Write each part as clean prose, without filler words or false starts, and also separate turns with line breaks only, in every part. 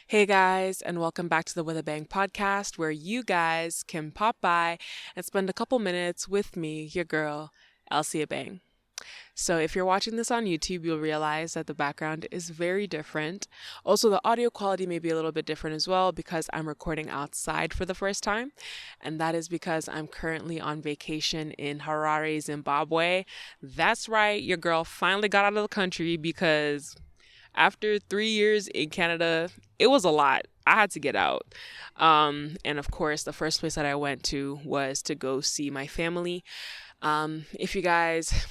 Hey guys, and welcome back to the With a Bang podcast, where you guys can pop by and spend a couple minutes with me, your girl, Elsie Bang. So, if you're watching this on YouTube, you'll realize that the background is very different. Also, the audio quality may be a little bit different as well because I'm recording outside for the first time, and that is because I'm currently on vacation in Harare, Zimbabwe. That's right, your girl finally got out of the country because after 3 years in Canada, it was a lot. I had to get out. And of course, the first place that I went to was to go see my family. If you guys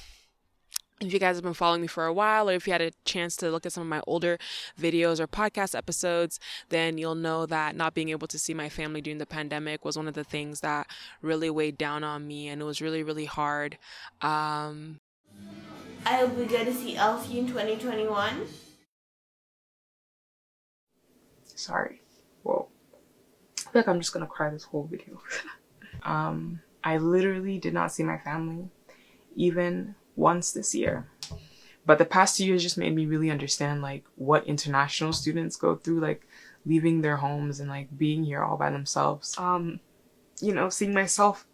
have been following me for a while, or if you had a chance to look at some of my older videos or podcast episodes, then you'll know that not being able to see my family during the pandemic was one of the things that really weighed down on me, and it was really, really hard.
I will be going to see Elsie in 2021.
Sorry. Whoa. I feel like I'm just gonna cry this whole video. I literally did not see my family even once this year. But the past 2 years just made me really understand like what international students go through, like leaving their homes and like being here all by themselves. Seeing myself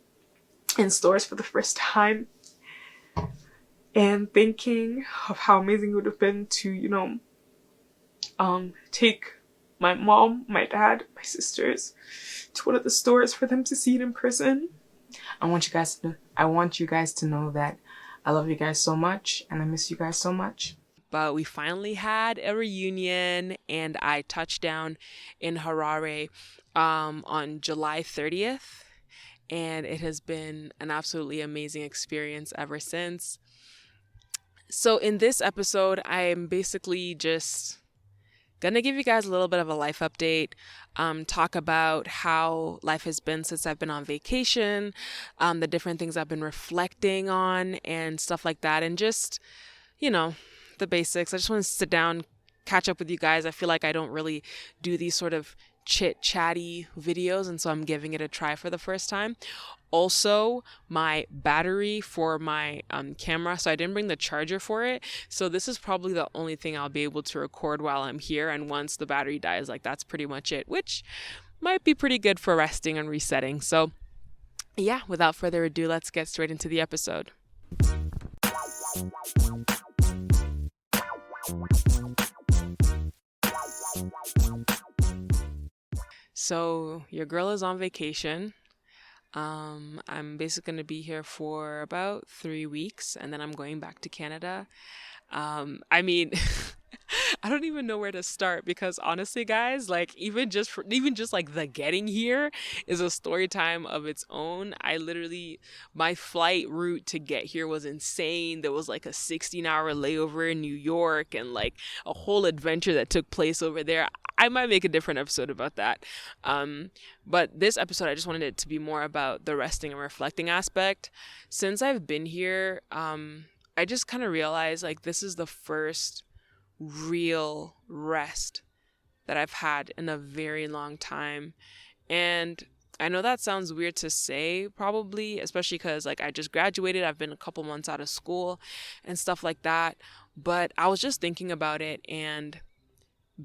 in stores for the first time and thinking of how amazing it would have been to, take my mom, my dad, my sisters to one of the stores for them to see it in person. I want you guys to know that I love you guys so much and I miss you guys so much.
But we finally had a reunion, and I touched down in Harare on July 30th, and it has been an absolutely amazing experience ever since. So in this episode, I am basically just gonna give you guys a little bit of a life update, talk about how life has been since I've been on vacation, the different things I've been reflecting on and stuff like that, and just, the basics. I just want to sit down, catch up with you guys. I feel like I don't really do these sort of chit-chatty videos, and so I'm giving it a try for the first time. Also, my battery for my camera, so I didn't bring the charger for it, so this is probably the only thing I'll be able to record while I'm here, and once the battery dies, like, that's pretty much it, which might be pretty good for resting and resetting. So yeah, without further ado, let's get straight into the episode. So your girl is on vacation. I'm basically going to be here for about 3 weeks, and then I'm going back to Canada. I mean, I don't even know where to start because honestly, guys, like even just like the getting here is a story time of its own. My flight route to get here was insane. There was like a 16-hour layover in New York and like a whole adventure that took place over there. I might make a different episode about that. But this episode, I just wanted it to be more about the resting and reflecting aspect. Since I've been here, I just kind of realized like this is the first real rest that I've had in a very long time. And I know that sounds weird to say, probably, especially because like I just graduated. I've been a couple months out of school and stuff like that. But I was just thinking about it, and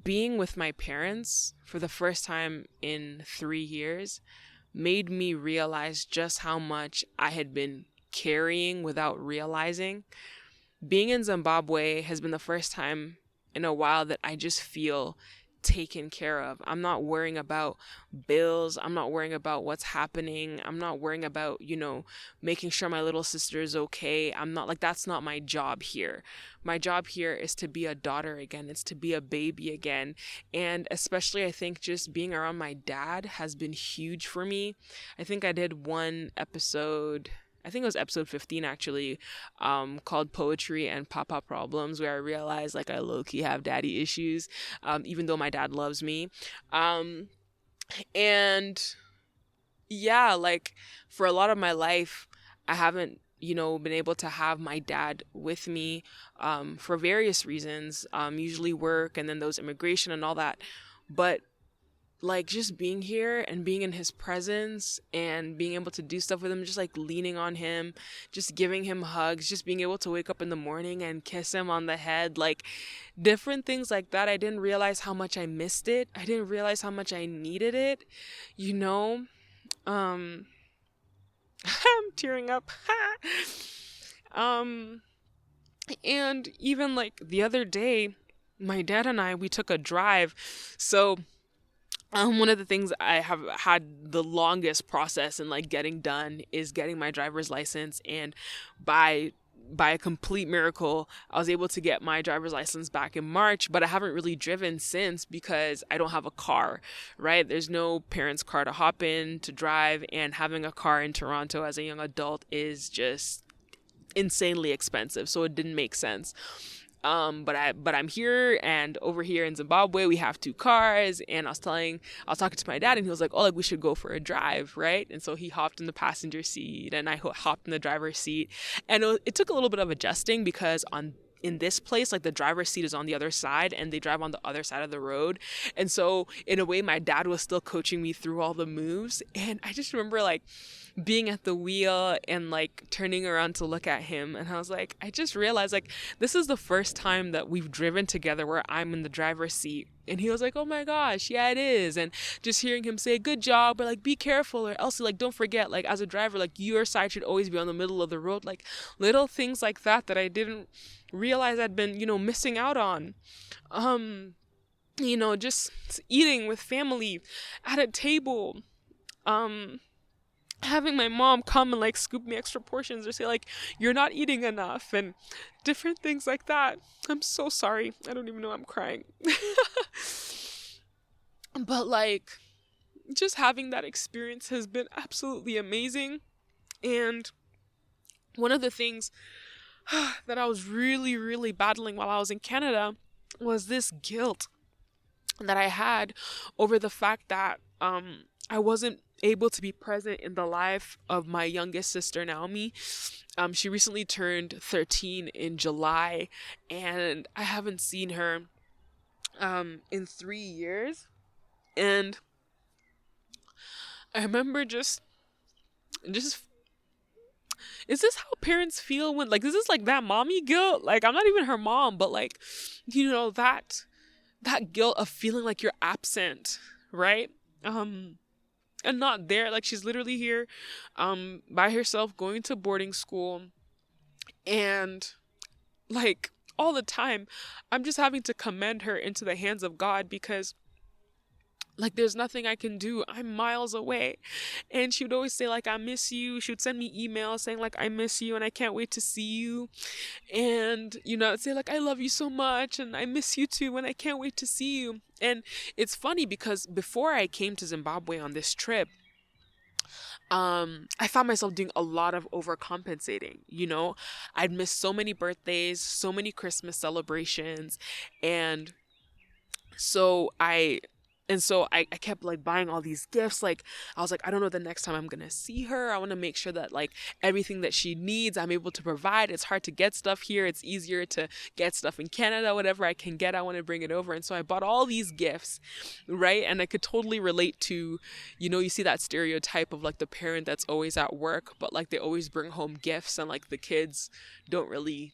being with my parents for the first time in 3 years made me realize just how much I had been carrying without realizing. Being in Zimbabwe has been the first time in a while that I just feel taken care of. I'm not worrying about bills. I'm not worrying about what's happening. I'm not worrying about, making sure my little sister is okay. I'm not like, that's not my job here. My job here is to be a daughter again. It's to be a baby again. And especially, I think just being around my dad has been huge for me. I think I did one episode, I think it was episode 15 actually, called Poetry and Papa Problems, where I realized like I low-key have daddy issues, even though my dad loves me. And yeah, like for a lot of my life, I haven't, been able to have my dad with me for various reasons, usually work and then those immigration and all that. But like just being here and being in his presence and being able to do stuff with him, just like leaning on him, just giving him hugs, just being able to wake up in the morning and kiss him on the head, like different things like that. I didn't realize how much I missed it. I didn't realize how much I needed it, you know? I'm tearing up. And even like the other day, my dad and we took a drive. So one of the things I have had the longest process in like getting done is getting my driver's license, and by a complete miracle, I was able to get my driver's license back in March, but I haven't really driven since because I don't have a car, right? There's no parents' car to hop in to drive, and having a car in Toronto as a young adult is just insanely expensive, so it didn't make sense. But I'm here, and over here in Zimbabwe we have 2 cars, and I was talking to my dad, and he was like, oh, like we should go for a drive, right? And so he hopped in the passenger seat and I hopped in the driver's seat, and it took a little bit of adjusting because in this place, like the driver's seat is on the other side and they drive on the other side of the road. And so in a way, my dad was still coaching me through all the moves. And I just remember like being at the wheel and like turning around to look at him. And I was like, I just realized like this is the first time that we've driven together where I'm in the driver's seat. And he was like, oh my gosh, yeah, it is. And just hearing him say, good job, or like, be careful, or else like, don't forget, like as a driver, like your side should always be on the middle of the road. Like little things like that I didn't realize I'd been, missing out on. Just eating with family at a table, having my mom come and like scoop me extra portions or say like, you're not eating enough, and different things like that. I'm so sorry. I don't even know I'm crying. But like just having that experience has been absolutely amazing. And one of the things that I was really, really battling while I was in Canada was this guilt that I had over the fact that I wasn't able to be present in the life of my youngest sister, Naomi. She recently turned 13 in July, and I haven't seen her in 3 years. And I remember just is this how parents feel when like, is this like that mommy guilt? Like I'm not even her mom, but like, that guilt of feeling like you're absent, right? And not there. Like she's literally here by herself going to boarding school, and like all the time I'm just having to commend her into the hands of God, because like there's nothing I can do. I'm miles away. And she would always say like, I miss you. She would send me emails saying like, I miss you and I can't wait to see you. And I'd say like, I love you so much and I miss you too and I can't wait to see you. And it's funny because before I came to Zimbabwe on this trip, I found myself doing a lot of overcompensating. I'd missed so many birthdays, so many Christmas celebrations. And so I kept like buying all these gifts. Like I was like, I don't know the next time I'm gonna see her. I want to make sure that like everything that she needs, I'm able to provide. It's hard to get stuff here. It's easier to get stuff in Canada. Whatever I can get, I want to bring it over. And so I bought all these gifts, right? And I could totally relate to, you see that stereotype of like the parent that's always at work, but like they always bring home gifts, and like the kids don't really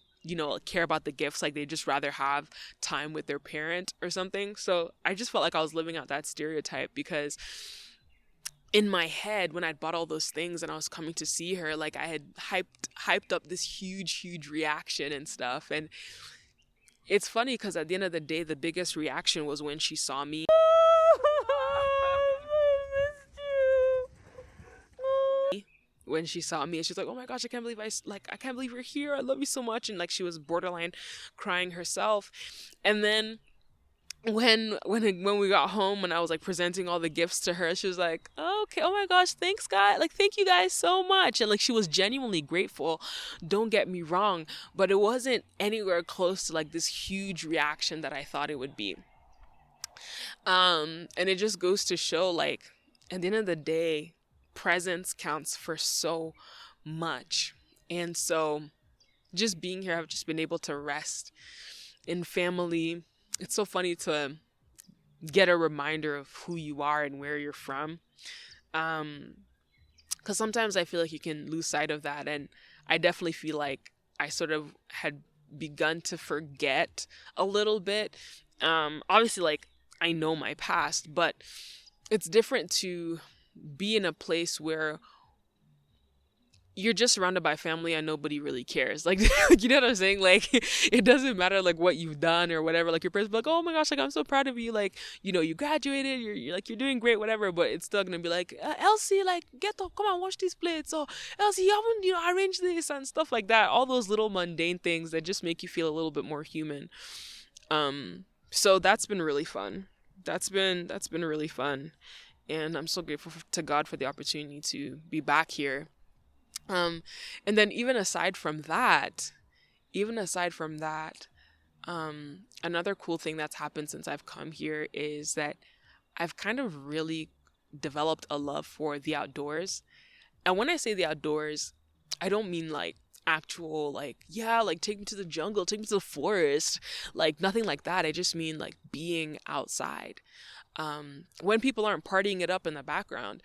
care about the gifts. Like they just rather have time with their parent or something. So I just felt like I was living out that stereotype, because in my head, when I'd bought all those things and I was coming to see her, like I had hyped up this huge reaction and stuff. And it's funny because at the end of the day, the biggest reaction was when she saw me. When she saw me, and she's like, oh my gosh, I can't believe you're here. I love you so much. And like she was borderline crying herself. And then when we got home and I was like presenting all the gifts to her, she was like, oh, okay, oh my gosh, thanks guys, like thank you guys so much. And like she was genuinely grateful, don't get me wrong, but it wasn't anywhere close to like this huge reaction that I thought it would be. And it just goes to show, like, at the end of the day, presence counts for so much. And so just being here, I've just been able to rest in family. It's so funny to get a reminder of who you are and where you're from. Because sometimes I feel like you can lose sight of that. And I definitely feel like I sort of had begun to forget a little bit. Obviously, like, I know my past, but it's different to be in a place where you're just surrounded by family and nobody really cares. Like, you know what I'm saying? Like, it doesn't matter, like, what you've done or whatever. Like, your parents be like, oh my gosh, like, I'm so proud of you. Like, you know, you graduated, you're like, you're doing great, whatever. But it's still gonna be like, Elsie, like, get up, come on, wash these plates. Or, Elsie, you haven't, you know, arranged this and stuff like that. All those little mundane things that just make you feel a little bit more human. So that's been really fun. That's been really fun. And I'm so grateful to God for the opportunity to be back here. And then even aside from that, another cool thing that's happened since I've come here is that I've kind of really developed a love for the outdoors. And when I say the outdoors, I don't mean like actual, like, yeah, like take me to the jungle, take me to the forest, like nothing like that. I just mean like being outside. When people aren't partying it up in the background,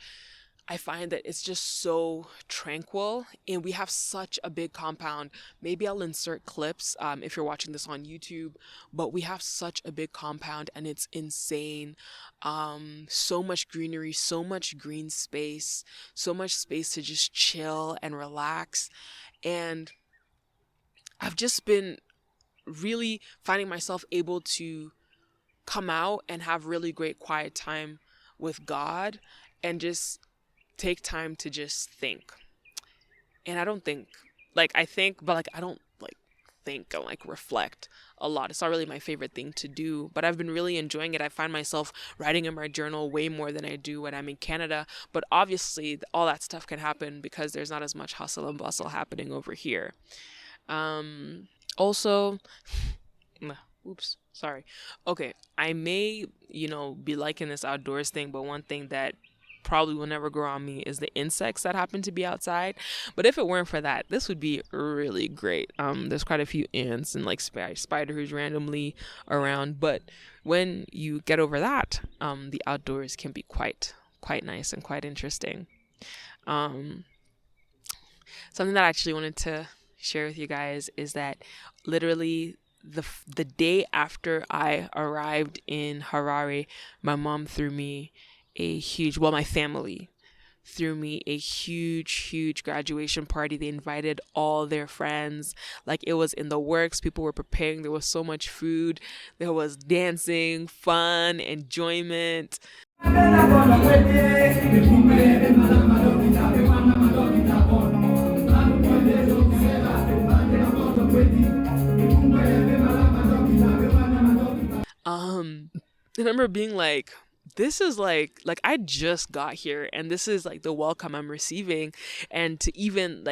I find that it's just so tranquil, and we have such a big compound. Maybe I'll insert clips if you're watching this on YouTube, but we have such a big compound and it's insane. So much greenery, so much green space, so much space to just chill and relax. And I've just been really finding myself able to come out and have really great quiet time with God and just take time to just think. And I don't think, like, I think, but like I don't like think and like reflect a lot. It's not really my favorite thing to do, but I've been really enjoying it. I find myself writing in my journal way more than I do when I'm in Canada, but obviously all that stuff can happen because there's not as much hustle and bustle happening over here. Also, oops, sorry. Okay, I may, be liking this outdoors thing, but one thing that probably will never grow on me is the insects that happen to be outside. But if it weren't for that, this would be really great. There's quite a few ants and like spiders randomly around, but when you get over that, the outdoors can be quite nice and quite interesting. Something that I actually wanted to share with you guys is that literally the day after I arrived in Harare, my mom threw me my family threw me a huge graduation party. They invited all their friends. Like, it was in the works. People were preparing. There was so much food. There was dancing, fun, enjoyment. I remember being like, this is like I just got here and this is like the welcome I'm receiving. And to even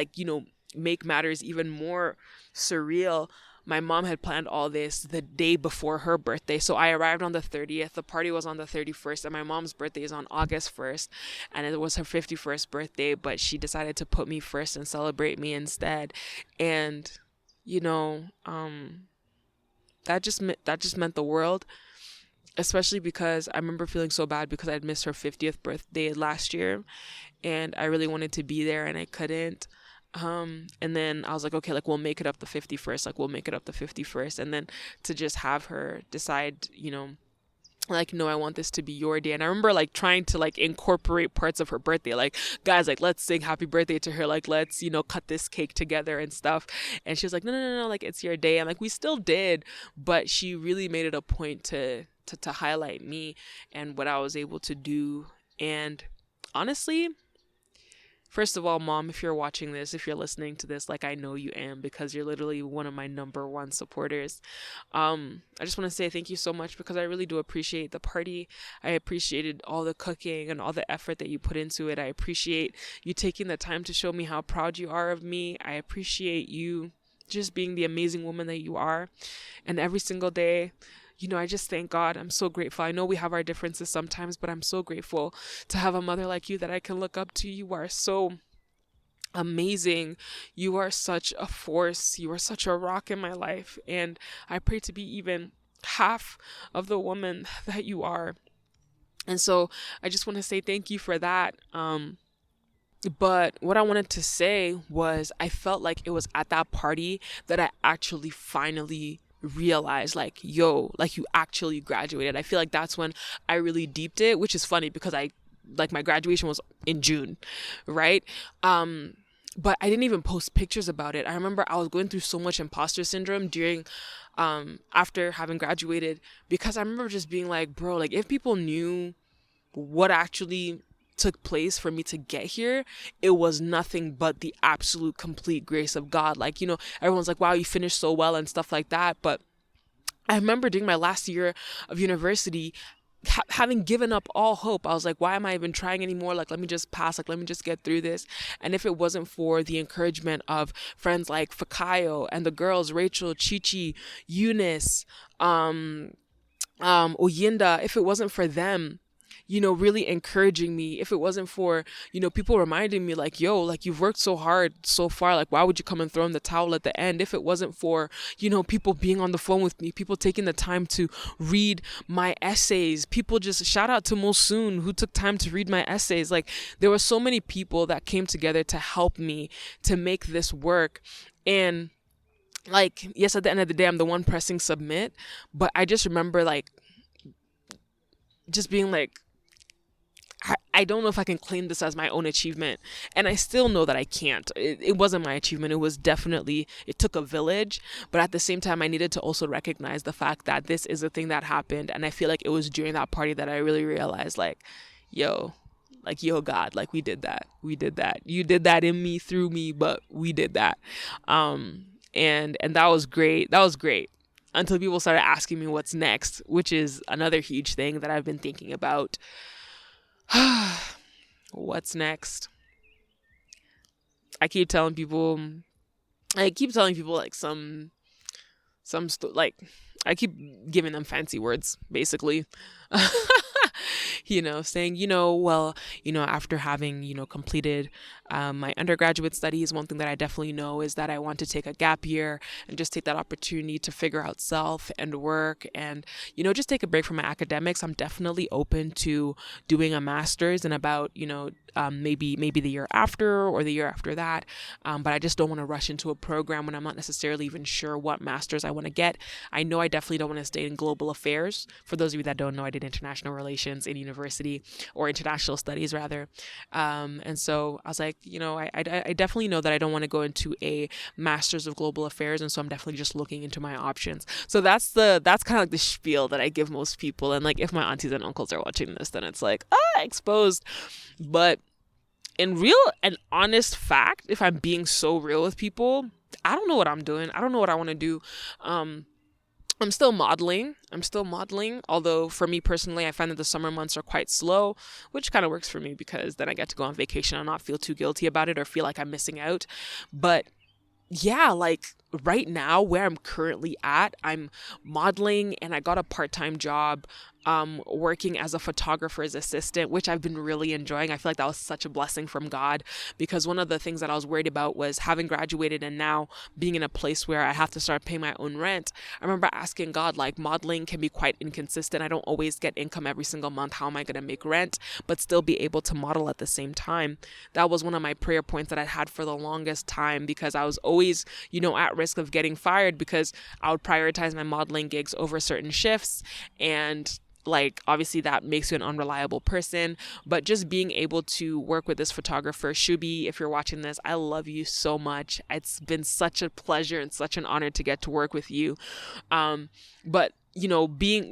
make matters even more surreal, my mom had planned all this the day before her birthday. So I arrived on the 30th. The party was on the 31st, and my mom's birthday is on August 1st, and it was her 51st birthday, but she decided to put me first and celebrate me instead. And that just meant the world. Especially because I remember feeling so bad because I'd missed her 50th birthday last year and I really wanted to be there and I couldn't. And then I was like, okay, like we'll make it up the 51st. And then to just have her decide, like, no, I want this to be your day. And I remember like trying to like incorporate parts of her birthday. Like, guys, like, let's sing happy birthday to her. Like, let's, cut this cake together and stuff. And she was like, no, like, it's your day. And like, we still did, but she really made it a point to highlight me and what I was able to do. And honestly, first of all, Mom, if you're watching this, if you're listening to this, like I know you am because you're literally one of my number one supporters. I just want to say thank you so much because I really do appreciate the party. I appreciated all the cooking and all the effort that you put into it. I appreciate you taking the time to show me how proud you are of me. I appreciate you just being the amazing woman that you are. And every single day, I just thank God. I'm so grateful. I know we have our differences sometimes, but I'm so grateful to have a mother like you that I can look up to. You are so amazing. You are such a force. You are such a rock in my life. And I pray to be even half of the woman that you are. And so I just want to say thank you for that. But what I wanted to say was I felt like it was at that party that I actually finally realized, like, yo, like, you actually graduated. I feel like that's when I really deeped it, which is funny because my graduation was in June, right? But I didn't even post pictures about it. I remember I was going through so much imposter syndrome during after having graduated, because I remember just being like, bro, like, if people knew what actually took place for me to get here, it was nothing but the absolute complete grace of God. Like, everyone's like, wow, you finished so well and stuff like that. But I remember during my last year of university, having given up all hope. I was like, why am I even trying anymore? Like, let me just pass. Like, let me just get through this. And if it wasn't for the encouragement of friends like Fakayo and the girls, Rachel, Chichi, Eunice, Oyinda, if it wasn't for them, really encouraging me, if it wasn't for, people reminding me like, yo, like, you've worked so hard so far, like, why would you come and throw in the towel at the end? If it wasn't for, people being on the phone with me, people taking the time to read my essays, people just, shout out to Mosun who took time to read my essays. Like, there were so many people that came together to help me to make this work. And like, yes, at the end of the day, I'm the one pressing submit, but I just remember like just being like, I don't know if I can claim this as my own achievement. And I still know that I can't. It wasn't my achievement. It took a village. But at the same time, I needed to also recognize the fact that this is a thing that happened. And I feel like it was during that party that I really realized, like, yo, God, like, we did that. We did that. You did that in me, through me, but we did that. And that was great. That was great. Until people started asking me what's next, which is another huge thing that I've been thinking about. What's next? I keep telling people like like, I keep giving them fancy words, basically. Saying, well, after having, completed my undergraduate studies, one thing that I definitely know is that I want to take a gap year and just take that opportunity to figure out self and work and, just take a break from my academics. I'm definitely open to doing a master's in about, maybe the year after or the year after that. But I just don't want to rush into a program when I'm not necessarily even sure what master's I want to get. I know I definitely don't want to stay in global affairs. For those of you that don't know, I did international relations in university, or international studies rather. And so I was like, I definitely know that I don't want to go into a master's of global affairs. And so I'm definitely just looking into my options. So that's kind of like the spiel that I give most people. And like, if my aunties and uncles are watching this, then it's like, exposed. But in real and honest fact, if I'm being so real with people, I don't know what I'm doing. I don't know what I want to do. I'm still modeling, although for me personally, I find that the summer months are quite slow, which kind of works for me because then I get to go on vacation and not feel too guilty about it or feel like I'm missing out. But yeah, like right now where I'm currently at, I'm modeling and I got a part-time job working as a photographer's assistant, which I've been really enjoying. I feel like that was such a blessing from God, because one of the things that I was worried about was having graduated and now being in a place where I have to start paying my own rent. I remember asking God, like, modeling can be quite inconsistent. I don't always get income every single month. How am I going to make rent but still be able to model at the same time? That was one of my prayer points that I had for the longest time, because I was always, at risk of getting fired because I would prioritize my modeling gigs over certain shifts. And like, obviously that makes you an unreliable person. But just being able to work with this photographer, Shubi, if you're watching this, I love you so much. It's been such a pleasure and such an honor to get to work with you. But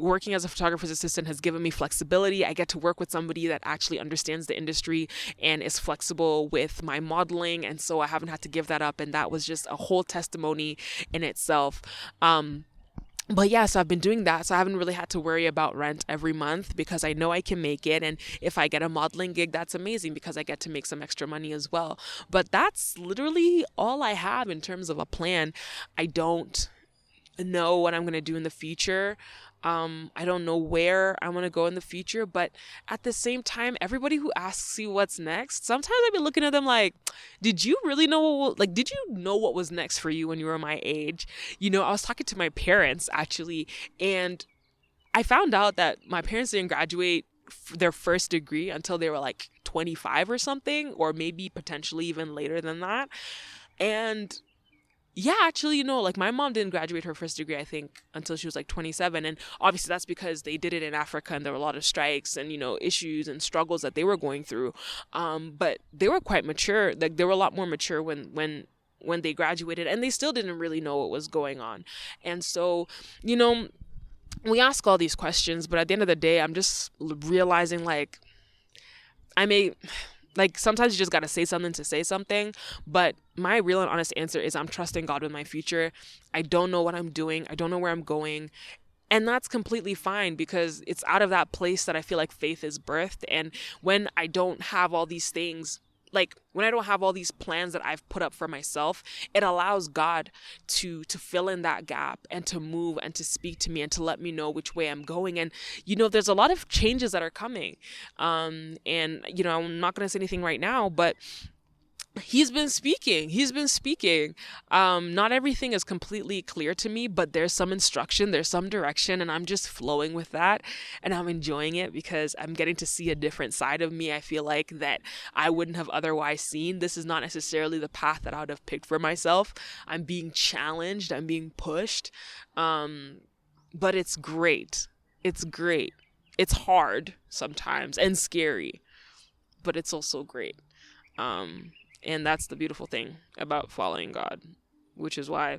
working as a photographer's assistant has given me flexibility. I get to work with somebody that actually understands the industry and is flexible with my modeling. And so I haven't had to give that up. And that was just a whole testimony in itself. But yeah, so I've been doing that. So I haven't really had to worry about rent every month because I know I can make it. And if I get a modeling gig, that's amazing because I get to make some extra money as well. But that's literally all I have in terms of a plan. I don't know what I'm going to do in the future. I don't know where I want to go in the future, but at the same time, everybody who asks you what's next, sometimes I've been looking at them like, did you really know did you know what was next for you when you were my age? I was talking to my parents actually, and I found out that my parents didn't graduate their first degree until they were like 25 or something, or maybe potentially even later than that. And yeah, actually, like my mom didn't graduate her first degree, I think, until she was like 27. And obviously that's because they did it in Africa and there were a lot of strikes and, issues and struggles that they were going through. But they were quite mature. Like they were a lot more mature when they graduated, and they still didn't really know what was going on. And so, we ask all these questions, but at the end of the day, I'm just realizing like sometimes you just got to say something to say something. But my real and honest answer is I'm trusting God with my future. I don't know what I'm doing. I don't know where I'm going. And that's completely fine, because it's out of that place that I feel like faith is birthed. And when I don't have all these things, like when I don't have all these plans that I've put up for myself, it allows God to fill in that gap and to move and to speak to me and to let me know which way I'm going. And, there's a lot of changes that are coming. And, I'm not going to say anything right now, but He's been speaking. Not everything is completely clear to me, but there's some instruction, there's some direction, and I'm just flowing with that. And I'm enjoying it because I'm getting to see a different side of me. I feel like that I wouldn't have otherwise seen. This is not necessarily the path that I would have picked for myself. I'm being challenged. I'm being pushed. But it's great. It's great. It's hard sometimes and scary, but it's also great. And that's the beautiful thing about following God, which is why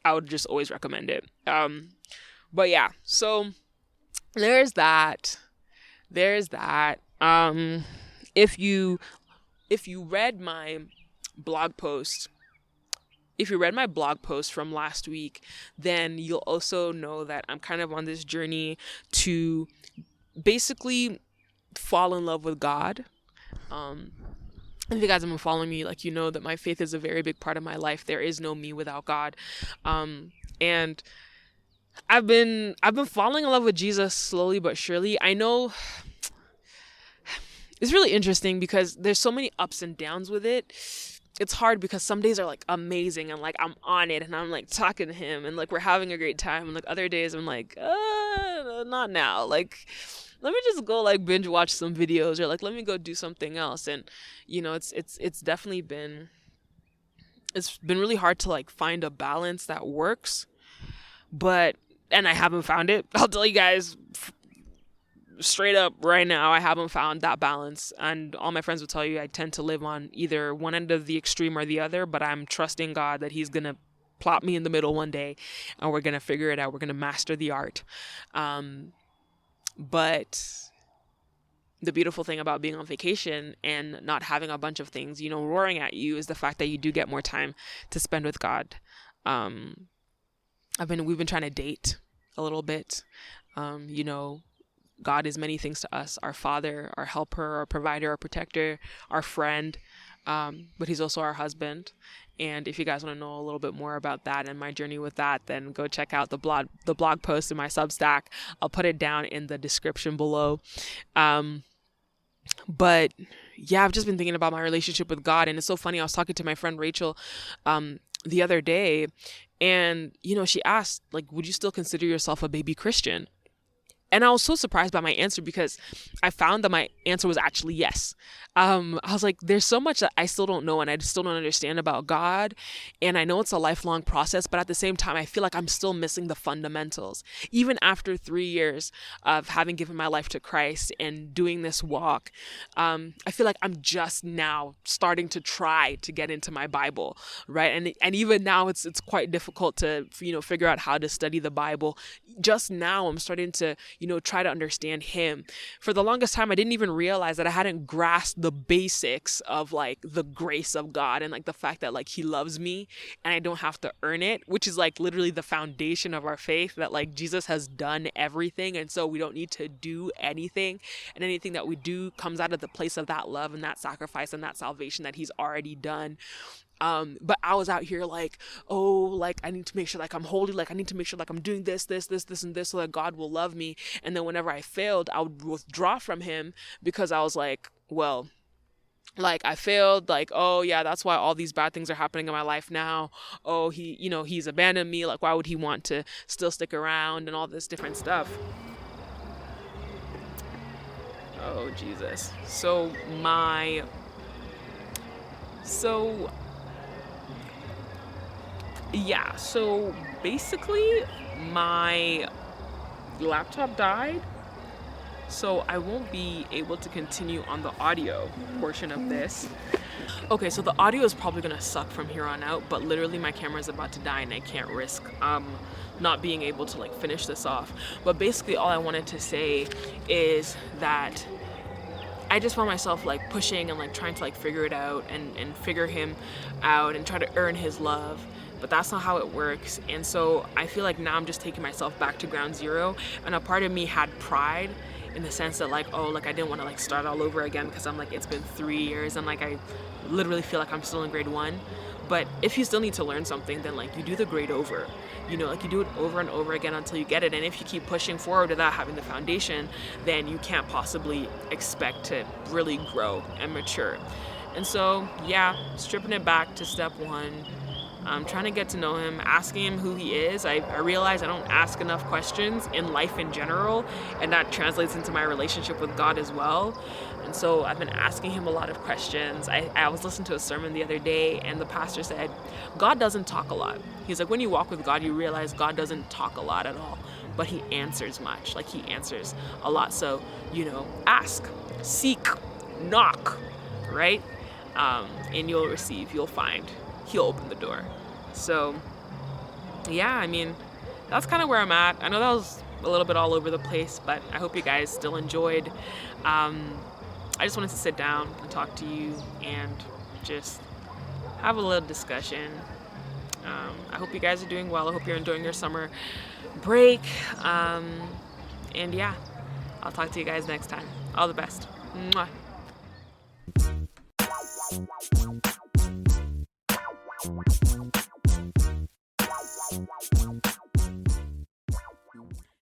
I would just always recommend it. But yeah, so there's that. If you read my blog post, from last week, then you'll also know that I'm kind of on this journey to basically fall in love with God. If you guys have been following me, like, that my faith is a very big part of my life. There is no me without God. And I've been falling in love with Jesus slowly but surely. I know it's really interesting because there's so many ups and downs with it. It's hard because some days are like amazing and like I'm on it and I'm like talking to him and like we're having a great time, and like other days I'm like, not now. Like, let me just go like binge watch some videos, or like let me go do something else. And it's definitely been really hard to like find a balance that works, and I haven't found it. I'll tell you guys straight up right now, I haven't found that balance. And all my friends will tell you I tend to live on either one end of the extreme or the other, but I'm trusting God that He's gonna plop me in the middle one day and we're gonna figure it out. We're gonna master the art. But the beautiful thing about being on vacation and not having a bunch of things, roaring at you, is the fact that you do get more time to spend with God. We've been trying to date a little bit. God is many things to us: our Father, our helper, our provider, our protector, our friend. But He's also our husband. And if you guys want to know a little bit more about that and my journey with that, then go check out the blog post in my Substack. I'll put it down in the description below. But yeah, I've just been thinking about my relationship with God. And it's so funny. I was talking to my friend Rachel the other day, and, she asked, like, would you still consider yourself a baby Christian? And I was so surprised by my answer because I found that my answer was actually yes. I was like, there's so much that I still don't know and I still don't understand about God. And I know it's a lifelong process, but at the same time, I feel like I'm still missing the fundamentals. Even after 3 years of having given my life to Christ and doing this walk, I feel like I'm just now starting to try to get into my Bible, right? And even now it's quite difficult to, figure out how to study the Bible. Just now I'm starting to, try to understand Him. For the longest time, I didn't even realize that I hadn't grasped the basics of like the grace of God and like the fact that like He loves me and I don't have to earn it, which is like literally the foundation of our faith, that like Jesus has done everything. And so we don't need to do anything, and anything that we do comes out of the place of that love and that sacrifice and that salvation that He's already done. But I was out here like, oh, like I need to make sure like I'm holy, like I need to make sure like I'm doing this, and this so that God will love me. And then whenever I failed, I would withdraw from him because I was like, well, like I failed, like, oh yeah, that's why all these bad things are happening in my life now. Oh, he's abandoned me, like why would he want to still stick around and all this different stuff. Oh Jesus. So basically my laptop died, so I won't be able to continue on the audio portion of this. Okay, so the audio is probably gonna suck from here on out, but literally my camera is about to die and I can't risk not being able to like finish this off. But basically all I wanted to say is that I just found myself like pushing and like trying to like figure it out and figure him out and try to earn his love. But that's not how it works. And so I feel like now I'm just taking myself back to ground zero. And a part of me had pride in the sense that like, oh, like I didn't want to like start all over again because I'm like, it's been 3 years and like I literally feel like I'm still in grade 1. But if you still need to learn something, then like you do the grade over, like you do it over and over again until you get it. And if you keep pushing forward without having the foundation, then you can't possibly expect to really grow and mature. And so, yeah, stripping it back to step 1, trying to get to know him, asking him who he is. I realize I don't ask enough questions in life in general, and that translates into my relationship with God as well. And so I've been asking him a lot of questions. I was listening to a sermon the other day, and the pastor said, God doesn't talk a lot. He's like, when you walk with God, you realize God doesn't talk a lot at all, but he answers much. Like he answers a lot. So, ask, seek, knock, right? And you'll receive, you'll find, he'll open the door. So yeah, I mean, that's kind of where I'm at. I know that was a little bit all over the place, but I hope you guys still enjoyed. I just wanted to sit down and talk to you and just have a little discussion. I hope you guys are doing well. I hope you're enjoying your summer break. And yeah, I'll talk to you guys next time. All the best. Mwah.